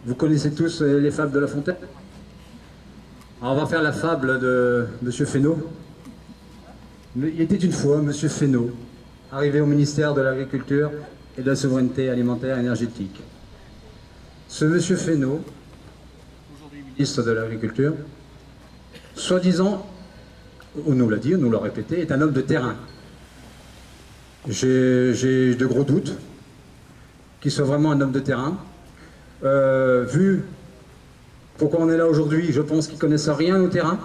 Vous connaissez tous les fables de La Fontaine? Alors on va faire la fable de M. Fesneau. Il était une fois M. Fesneau, arrivé au ministère de l'Agriculture et de la Souveraineté Alimentaire et Énergétique. Ce M. Fesneau, aujourd'hui ministre de l'Agriculture, soi-disant, on nous l'a dit, on nous l'a répété, est un homme de terrain. J'ai de gros doutes qu'il soit vraiment un homme de terrain. Vu pourquoi on est là aujourd'hui, je pense qu'ils ne connaissent rien au terrain.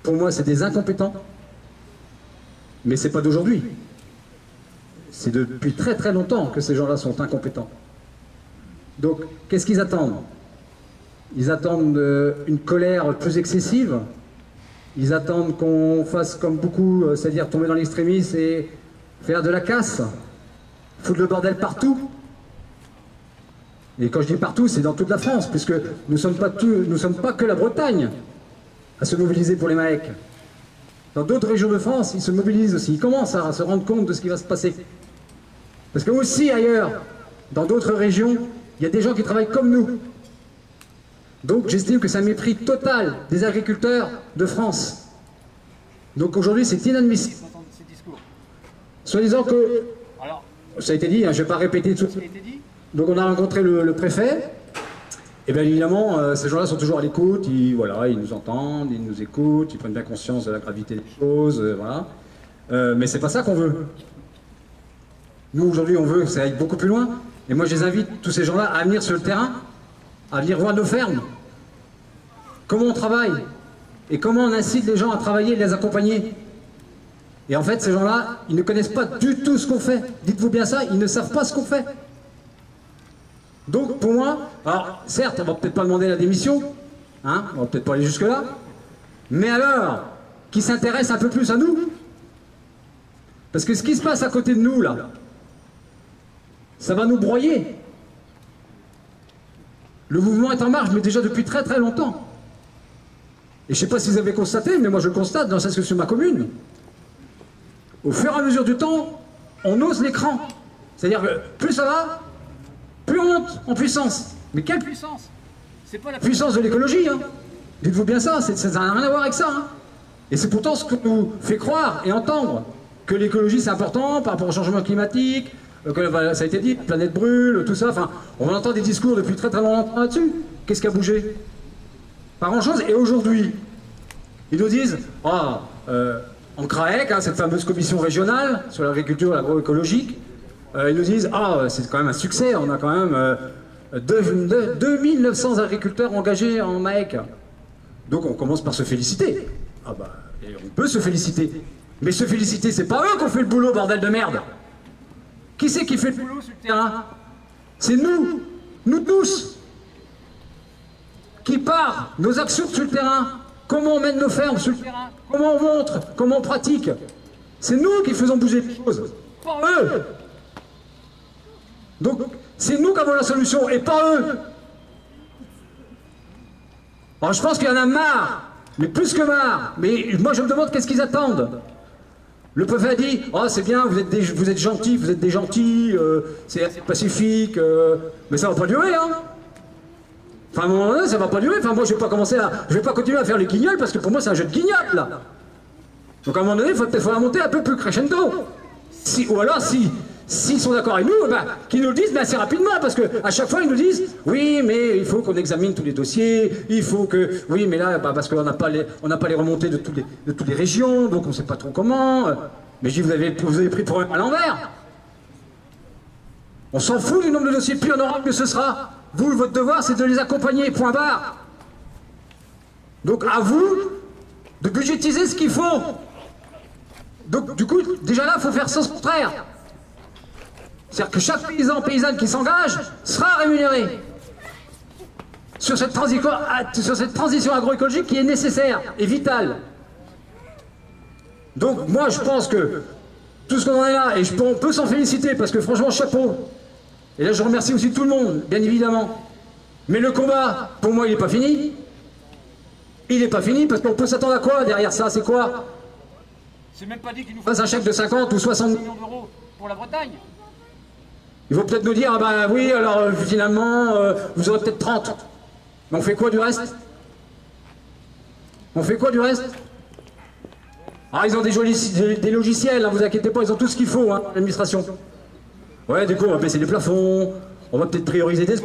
Pour moi, c'est des incompétents. Mais ce n'est pas d'aujourd'hui. C'est depuis très très longtemps que ces gens-là sont incompétents. Donc, qu'est-ce qu'ils attendent? Ils attendent une colère plus excessive. Ils attendent qu'on fasse comme beaucoup, c'est-à-dire tomber dans l'extrémisme et faire de la casse, foutre le bordel partout. Et quand je dis partout, c'est dans toute la France, puisque nous ne sommes pas que la Bretagne à se mobiliser pour les MAEC. Dans d'autres régions de France, ils se mobilisent aussi. Ils commencent à se rendre compte de ce qui va se passer. Parce que aussi ailleurs, dans d'autres régions, il y a des gens qui travaillent comme nous. Donc j'estime que c'est un mépris total des agriculteurs de France. Donc aujourd'hui, c'est inadmissible. Soit disant que, ça a été dit, hein, je ne vais pas répéter tout ce qui a été dit. Donc on a rencontré le préfet, et bien évidemment, ces gens-là sont toujours à l'écoute, voilà, ils nous entendent, ils nous écoutent, ils prennent bien conscience de la gravité des choses, voilà. Mais c'est pas ça qu'on veut. Nous aujourd'hui on veut que ça aille beaucoup plus loin, et moi je les invite, tous ces gens-là, à venir sur le terrain, à venir voir nos fermes, comment on travaille, et comment on incite les gens à travailler et les accompagner. Et en fait ces gens-là, ils ne connaissent pas du tout ce qu'on fait, dites-vous bien ça, ils ne savent pas ce qu'on fait. Donc pour moi, alors certes on va peut-être pas demander la démission, hein, on va peut-être pas aller jusque là, mais alors, qui s'intéresse un peu plus à nous. Parce que ce qui se passe à côté de nous là, ça va nous broyer. Le mouvement est en marche, mais déjà depuis très très longtemps. Et je ne sais pas si vous avez constaté, mais moi je le constate, dans ce que sur ma commune. Au fur et à mesure du temps, on ose l'écran. C'est-à-dire que plus ça va, plus on monte en puissance. Mais quelle puissance? C'est pas la puissance de l'écologie, hein. Dites-vous bien ça, ça n'a rien à voir avec ça. Hein. Et c'est pourtant ce que nous fait croire et entendre que l'écologie c'est important par rapport au changement climatique, que ça a été dit, la planète brûle, tout ça. Enfin, on entend des discours depuis très très longtemps là-dessus. Qu'est-ce qui a bougé? Pas grand-chose. Et aujourd'hui, ils nous disent, en CRAEC, hein, cette fameuse commission régionale sur l'agriculture et l'agroécologique, ils nous disent, c'est quand même un succès, on a quand même 2900 agriculteurs engagés en MAEC. Donc on commence par se féliciter. Et on peut se féliciter. Mais se féliciter, c'est pas eux qui ont fait le boulot, bordel de merde. Qui c'est qui fait le boulot sur le terrain? C'est nous, nous tous, qui par nos actions sur le terrain, comment on mène nos fermes sur le terrain, comment on montre, comment on pratique. C'est nous qui faisons bouger les choses, pas eux. Donc, c'est nous qui avons la solution, et pas eux. Alors, je pense qu'il y en a marre, mais plus que marre. Mais moi, je me demande qu'est-ce qu'ils attendent. Le préfet a dit, c'est bien, vous êtes gentils, vous êtes des gentils, c'est pacifique, mais ça va pas durer, hein. Enfin, à un moment donné, ça va pas durer. Enfin, moi, je vais pas continuer à faire les guignols, parce que pour moi, c'est un jeu de guignols, là. Donc, à un moment donné, il faut la monter un peu plus crescendo. Ou alors, s'ils sont d'accord avec nous, qu'ils nous le disent assez rapidement, parce qu'à chaque fois ils nous disent oui, mais il faut qu'on examine tous les dossiers, il faut que. Oui, mais là, parce qu'on n'a pas les remontées de toutes les régions, donc on ne sait pas trop comment. Mais je dis, vous avez pris pour eux à l'envers. On s'en fout du nombre de dossiers, plus on aura, mieux ce sera. Vous, votre devoir, c'est de les accompagner, point barre. Donc à vous de budgétiser ce qu'il faut. Donc du coup, déjà là, il faut faire sens contraire. C'est-à-dire que chaque paysanne qui s'engage sera rémunéré sur cette transition agroécologique qui est nécessaire et vitale. Donc moi je pense que tout ce qu'on en est là, et on peut s'en féliciter parce que franchement chapeau. Et là je remercie aussi tout le monde, bien évidemment. Mais le combat, pour moi il n'est pas fini. Il n'est pas fini parce qu'on peut s'attendre à quoi derrière ça? C'est quoi? C'est même pas dit qu'il nous fasse un chèque de 50 ou 60 millions d'euros pour la Bretagne. Ils vont peut-être nous dire, ah ben oui, alors finalement, vous aurez peut-être 30. Mais on fait quoi du reste? On fait quoi du reste? Ah, ils ont des logiciels, hein, vous inquiétez pas, ils ont tout ce qu'il faut, hein, l'administration. Ouais, du coup, on va baisser les plafonds, on va peut-être prioriser des...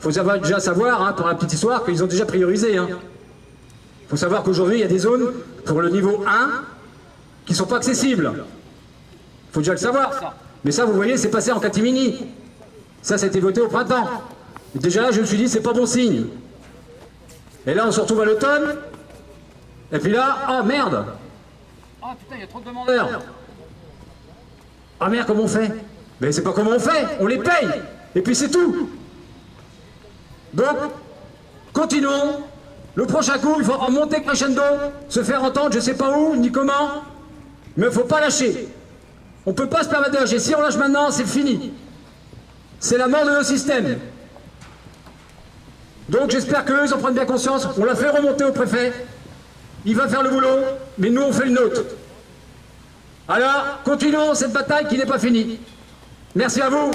Faut déjà savoir, hein, pour la petite histoire, qu'ils ont déjà priorisé. Hein. Faut savoir qu'aujourd'hui, il y a des zones, pour le niveau 1, qui sont pas accessibles. Faut déjà le savoir, ça. Mais ça, vous voyez, c'est passé en catimini. Ça a été voté au printemps. Et déjà là, je me suis dit, c'est pas bon signe. Et là, on se retrouve à l'automne. Et puis là, ah merde. Ah putain, il y a trop de demandeurs. Ah merde, comment on fait? Mais c'est pas comment on fait, on les paye. Et puis c'est tout. Donc, continuons. Le prochain coup, il faudra monter crescendo, se faire entendre, je sais pas où, ni comment. Mais il ne faut pas lâcher. On ne peut pas se permettre de lâcher. Si on lâche maintenant, c'est fini. C'est la mort de nos systèmes. Donc j'espère qu'eux, ils en prennent bien conscience. On l'a fait remonter au préfet. Il va faire le boulot, mais nous, on fait le nôtre. Alors, continuons cette bataille qui n'est pas finie. Merci à vous.